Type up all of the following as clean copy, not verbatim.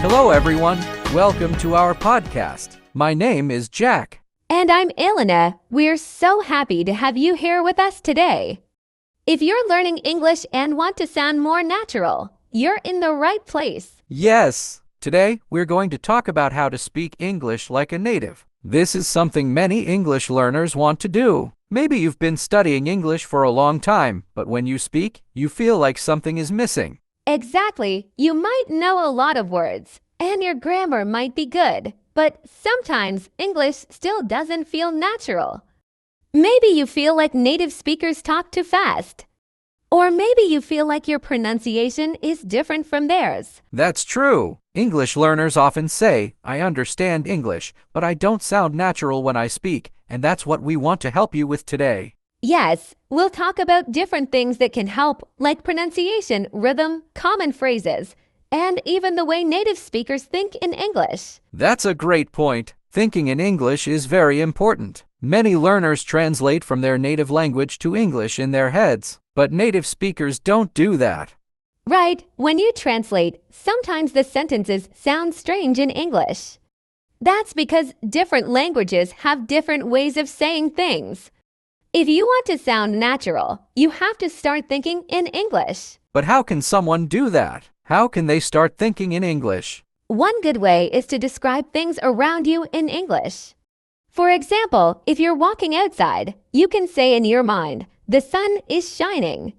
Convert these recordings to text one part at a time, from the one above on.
Hello, everyone. Welcome to our podcast. My name is Jack. And I'm Elena. We're so happy to have you here with us today. If you're learning English and want to sound more natural, you're in the right place. Yes. Today, we're going to talk about how to speak English like a native. This is something many English learners want to do. Maybe you've been studying English for a long time, but when you speak, you feel like something is missing. Exactly. You might know a lot of words, and your grammar might be good, but sometimes English still doesn't feel natural. Maybe you feel like native speakers talk too fast. Or maybe you feel like your pronunciation is different from theirs. That's true. English learners often say, I understand English, but I don't sound natural when I speak, and that's what we want to help you with today. Yes, we'll talk about different things that can help, like pronunciation, rhythm, common phrases, and even the way native speakers think in English. That's a great point. Thinking in English is very important. Many learners translate from their native language to English in their heads, but native speakers don't do that. Right, when you translate, sometimes the sentences sound strange in English. That's because different languages have different ways of saying things. If you want to sound natural, you have to start thinking in English. But how can someone do that? How can they start thinking in English? One good way is to describe things around you in English. For example, if you're walking outside, you can say in your mind, the sun is shining.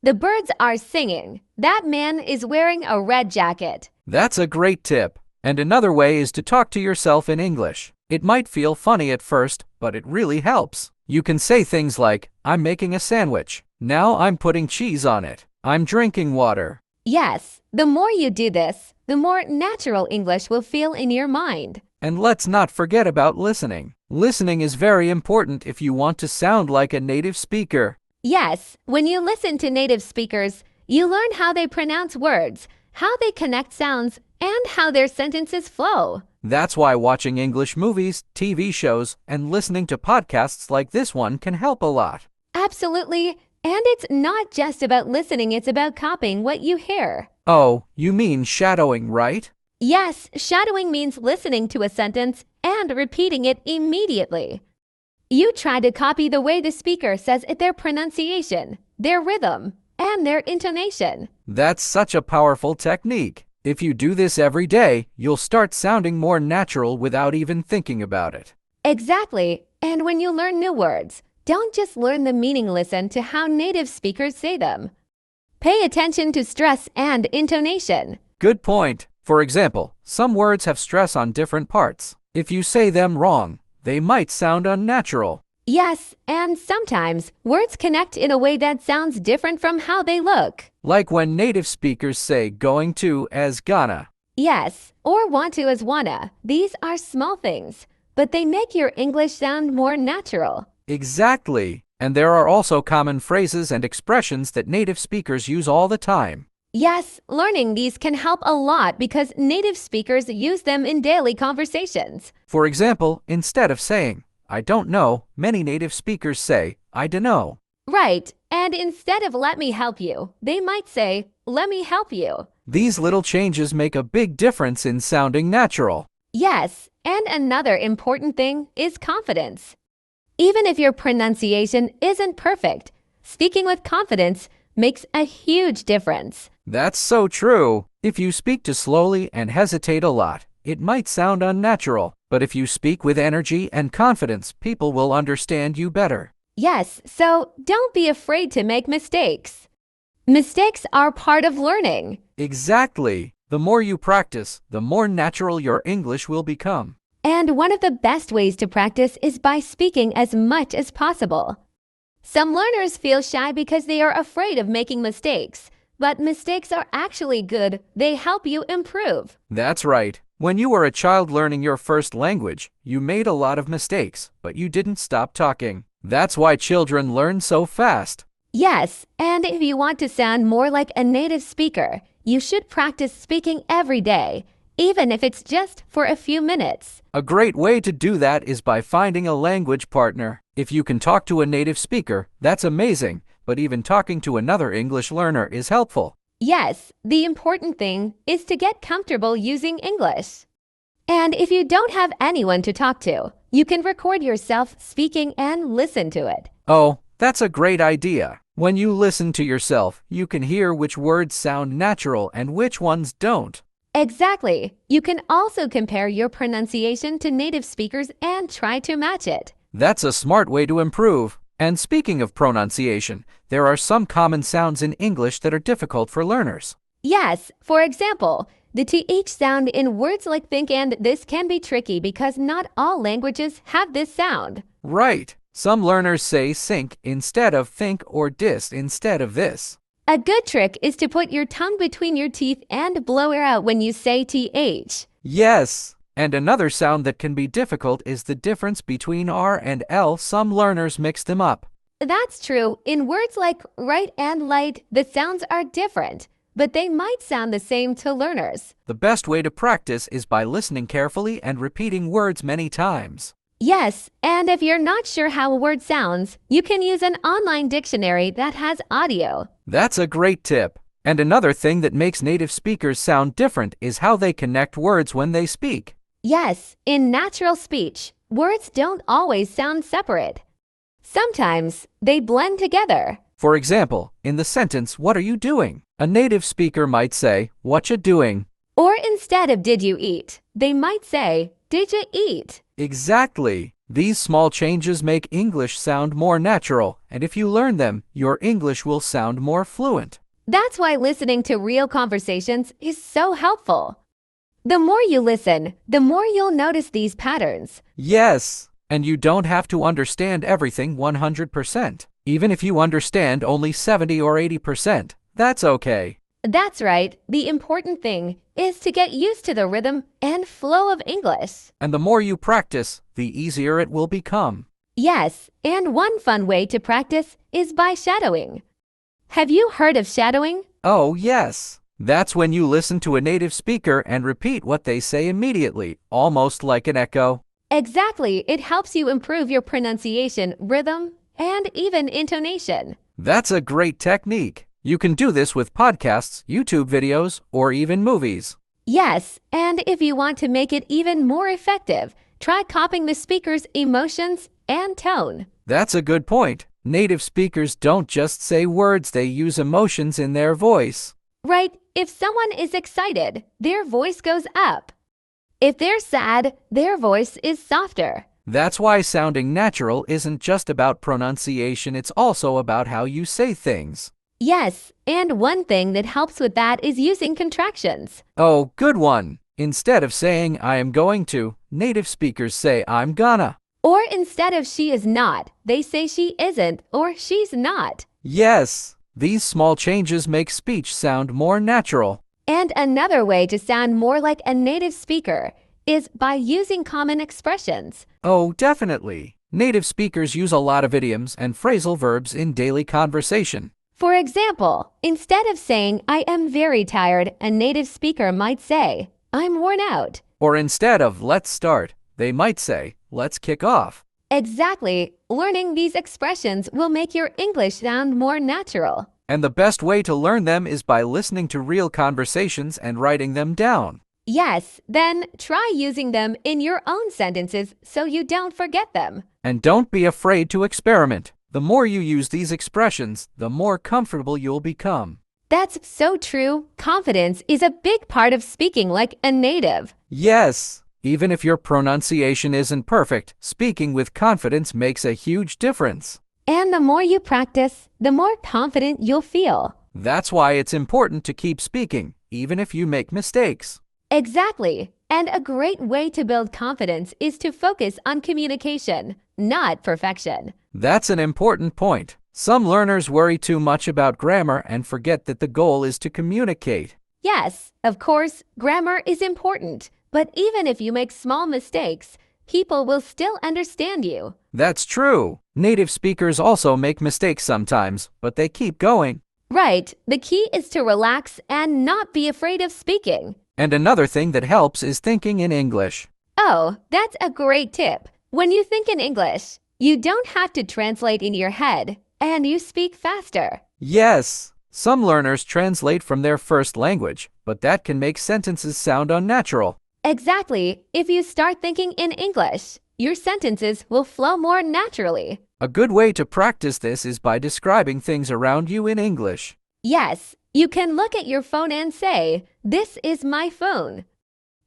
The birds are singing. That man is wearing a red jacket. That's a great tip. And another way is to talk to yourself in English. It might feel funny at first, but it really helps. You can say things like, I'm making a sandwich. Now I'm putting cheese on it. I'm drinking water. Yes, the more you do this, the more natural English will feel in your mind. And let's not forget about listening. Listening is very important if you want to sound like a native speaker. Yes, when you listen to native speakers, you learn how they pronounce words, how they connect sounds, and how their sentences flow. That's why watching English movies, TV shows, and listening to podcasts like this one can help a lot. Absolutely. And it's not just about listening, it's about copying what you hear. Oh, you mean shadowing, right? Yes, shadowing means listening to a sentence and repeating it immediately. You try to copy the way the speaker says their pronunciation, their rhythm, and their intonation. That's such a powerful technique. If you do this every day, you'll start sounding more natural without even thinking about it. Exactly. And when you learn new words, don't just learn the meaning, listen to how native speakers say them. Pay attention to stress and intonation. Good point. For example, some words have stress on different parts. If you say them wrong, they might sound unnatural. Yes, and sometimes words connect in a way that sounds different from how they look. Like when native speakers say going to as gonna. Yes, or want to as wanna. These are small things, but they make your English sound more natural. Exactly. And there are also common phrases and expressions that native speakers use all the time. Yes, learning these can help a lot because native speakers use them in daily conversations. For example, instead of saying, I don't know, many native speakers say, I dunno. Right, and instead of let me help you, they might say, let me help you. These little changes make a big difference in sounding natural. Yes, and another important thing is confidence. Even if your pronunciation isn't perfect, speaking with confidence makes a huge difference. That's so true. If you speak too slowly and hesitate a lot, it might sound unnatural. But if you speak with energy and confidence, people will understand you better. Yes, so don't be afraid to make mistakes. Mistakes are part of learning. Exactly. The more you practice, the more natural your English will become. And one of the best ways to practice is by speaking as much as possible. Some learners feel shy because they are afraid of making mistakes. But mistakes are actually good. They help you improve. That's right. When you were a child learning your first language, you made a lot of mistakes, but you didn't stop talking. That's why children learn so fast. Yes, and if you want to sound more like a native speaker, you should practice speaking every day, even if it's just for a few minutes. A great way to do that is by finding a language partner. If you can talk to a native speaker, that's amazing. But even talking to another English learner is helpful. Yes, the important thing is to get comfortable using English. And if you don't have anyone to talk to, you can record yourself speaking and listen to it. Oh, that's a great idea. When you listen to yourself, you can hear which words sound natural and which ones don't. Exactly. You can also compare your pronunciation to native speakers and try to match it. That's a smart way to improve. And speaking of pronunciation, there are some common sounds in English that are difficult for learners. Yes, for example, the TH sound in words like think and this can be tricky because not all languages have this sound. Right. Some learners say sink instead of think or dis instead of this. A good trick is to put your tongue between your teeth and blow air out when you say TH. Yes. And another sound that can be difficult is the difference between R and L. Some learners mix them up. That's true. In words like right and light, the sounds are different, but they might sound the same to learners. The best way to practice is by listening carefully and repeating words many times. Yes, and if you're not sure how a word sounds, you can use an online dictionary that has audio. That's a great tip. And another thing that makes native speakers sound different is how they connect words when they speak. Yes, in natural speech, words don't always sound separate. Sometimes they blend together. For example, in the sentence, "What are you doing?" a native speaker might say, "What ya doing?" Or instead of did you eat, they might say, did you eat? Exactly. These small changes make English sound more natural, and if you learn them, your English will sound more fluent. That's why listening to real conversations is so helpful. The more you listen, the more you'll notice these patterns. Yes, and you don't have to understand everything 100%. Even if you understand only 70 or 80%, that's okay. That's right. The important thing is to get used to the rhythm and flow of English. And the more you practice, the easier it will become. Yes, and one fun way to practice is by shadowing. Have you heard of shadowing? Oh, yes. That's when you listen to a native speaker and repeat what they say immediately, almost like an echo. Exactly. It helps you improve your pronunciation, rhythm, and even intonation. That's a great technique. You can do this with podcasts, YouTube videos, or even movies. Yes, and if you want to make it even more effective, try copying the speaker's emotions and tone. That's a good point. Native speakers don't just say words, they use emotions in their voice. Right, if someone is excited, their voice goes up. If they're sad, their voice is softer. That's why sounding natural isn't just about pronunciation, it's also about how you say things. Yes, and one thing that helps with that is using contractions. Oh, good one. Instead of saying I am going to, native speakers say I'm gonna. Or instead of she is not, they say she isn't or she's not. Yes, these small changes make speech sound more natural. And another way to sound more like a native speaker is by using common expressions. Oh, definitely. Native speakers use a lot of idioms and phrasal verbs in daily conversation. For example, instead of saying, I am very tired, a native speaker might say, I'm worn out. Or instead of let's start, they might say, let's kick off. Exactly. Learning these expressions will make your English sound more natural. And the best way to learn them is by listening to real conversations and writing them down. Yes, then try using them in your own sentences so you don't forget them. And don't be afraid to experiment. The more you use these expressions, the more comfortable you'll become. That's so true. Confidence is a big part of speaking like a native. Yes, even if your pronunciation isn't perfect, speaking with confidence makes a huge difference. And the more you practice, the more confident you'll feel. That's why it's important to keep speaking, even if you make mistakes. Exactly. And a great way to build confidence is to focus on communication, not perfection. That's an important point. Some learners worry too much about grammar and forget that the goal is to communicate. Yes, of course, grammar is important, but even if you make small mistakes, people will still understand you. That's true. Native speakers also make mistakes sometimes, but they keep going. Right. The key is to relax and not be afraid of speaking. And another thing that helps is thinking in English. Oh, that's a great tip. When you think in English, you don't have to translate in your head, and you speak faster. Yes. Some learners translate from their first language, but that can make sentences sound unnatural. Exactly. If you start thinking in English, your sentences will flow more naturally. A good way to practice this is by describing things around you in English. Yes, you can look at your phone and say, "This is my phone.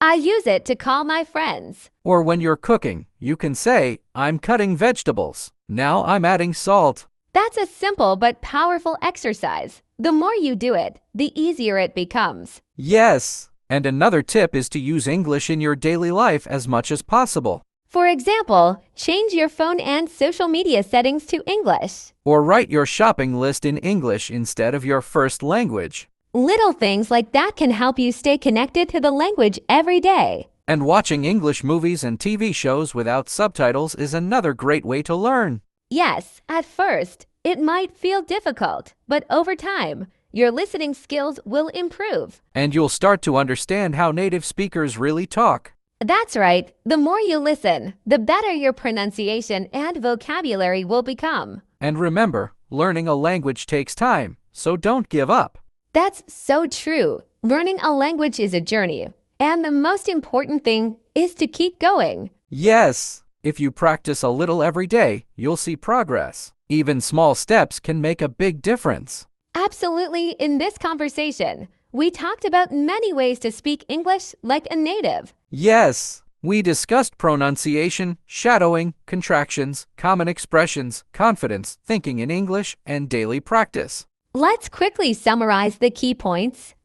I use it to call my friends." Or when you're cooking, you can say, I'm cutting vegetables. Now I'm adding salt. That's a simple but powerful exercise. The more you do it, the easier it becomes. Yes. And another tip is to use English in your daily life as much as possible. For example, change your phone and social media settings to English. Or write your shopping list in English instead of your first language. Little things like that can help you stay connected to the language every day. And watching English movies and TV shows without subtitles is another great way to learn. Yes, at first, it might feel difficult, but over time, your listening skills will improve. And you'll start to understand how native speakers really talk. That's right. The more you listen, the better your pronunciation and vocabulary will become. And remember, learning a language takes time, so don't give up. That's so true. Learning a language is a journey, and the most important thing is to keep going. Yes. If you practice a little every day, you'll see progress. Even small steps can make a big difference. Absolutely. In this conversation, we talked about many ways to speak English like a native. Yes, we discussed pronunciation, shadowing, contractions, common expressions, confidence, thinking in English, and daily practice. Let's quickly summarize the key points.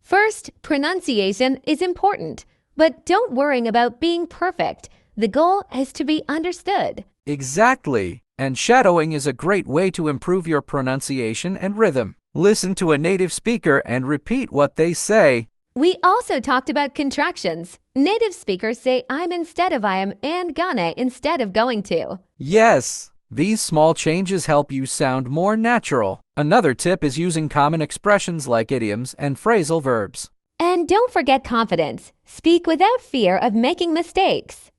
First, pronunciation is important, but don't worry about being perfect. The goal is to be understood. Exactly. And shadowing is a great way to improve your pronunciation and rhythm. Listen to a native speaker and repeat what they say. We also talked about contractions. Native speakers say I'm instead of I am and gonna instead of going to. Yes, these small changes help you sound more natural. Another tip is using common expressions like idioms and phrasal verbs. And don't forget confidence. Speak without fear of making mistakes.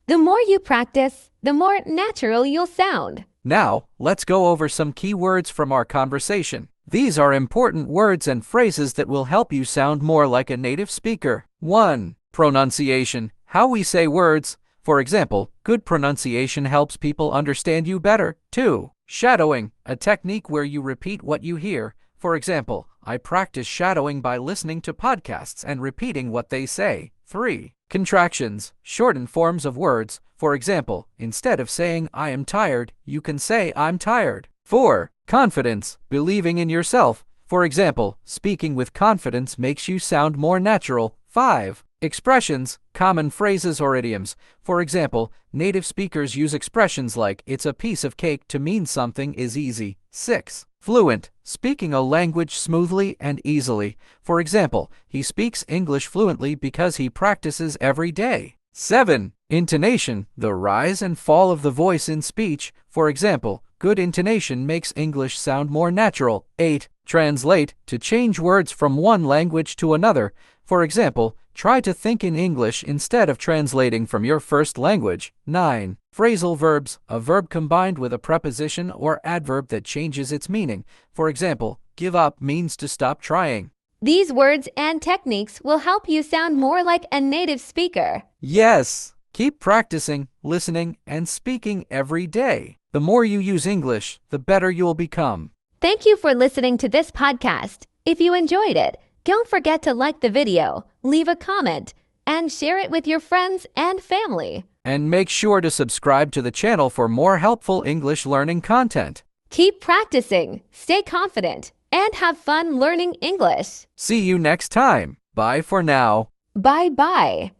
The more you practice, the more natural you'll sound. Now, let's go over some key words from our conversation. These are important words and phrases that will help you sound more like a native speaker. 1. Pronunciation. How we say words. For example, good pronunciation helps people understand you better. 2. Shadowing. A technique where you repeat what you hear. For example, I practice shadowing by listening to podcasts and repeating what they say. 3. Contractions. Shortened forms of words. For example, instead of saying I am tired, you can say I'm tired. 4. Confidence. Believing in yourself. For example, speaking with confidence makes you sound more natural. 5. Expressions. Common phrases or idioms. For example, native speakers use expressions like it's a piece of cake to mean something is easy. 6. Fluent. Speaking a language smoothly and easily. For example, he speaks English fluently because he practices every day. 7. Intonation. The rise and fall of the voice in speech. For example, good intonation makes English sound more natural. 8. Translate. To change words from one language to another. For example, try to think in English instead of translating from your first language. 9. Phrasal verbs. A verb combined with a preposition or adverb that changes its meaning. For example, give up means to stop trying. These words and techniques will help you sound more like a native speaker. Yes! Keep practicing, listening, and speaking every day. The more you use English, the better you'll become. Thank you for listening to this podcast. If you enjoyed it, don't forget to like the video, leave a comment, and share it with your friends and family. And make sure to subscribe to the channel for more helpful English learning content. Keep practicing, stay confident, and have fun learning English. See you next time. Bye for now. Bye-bye.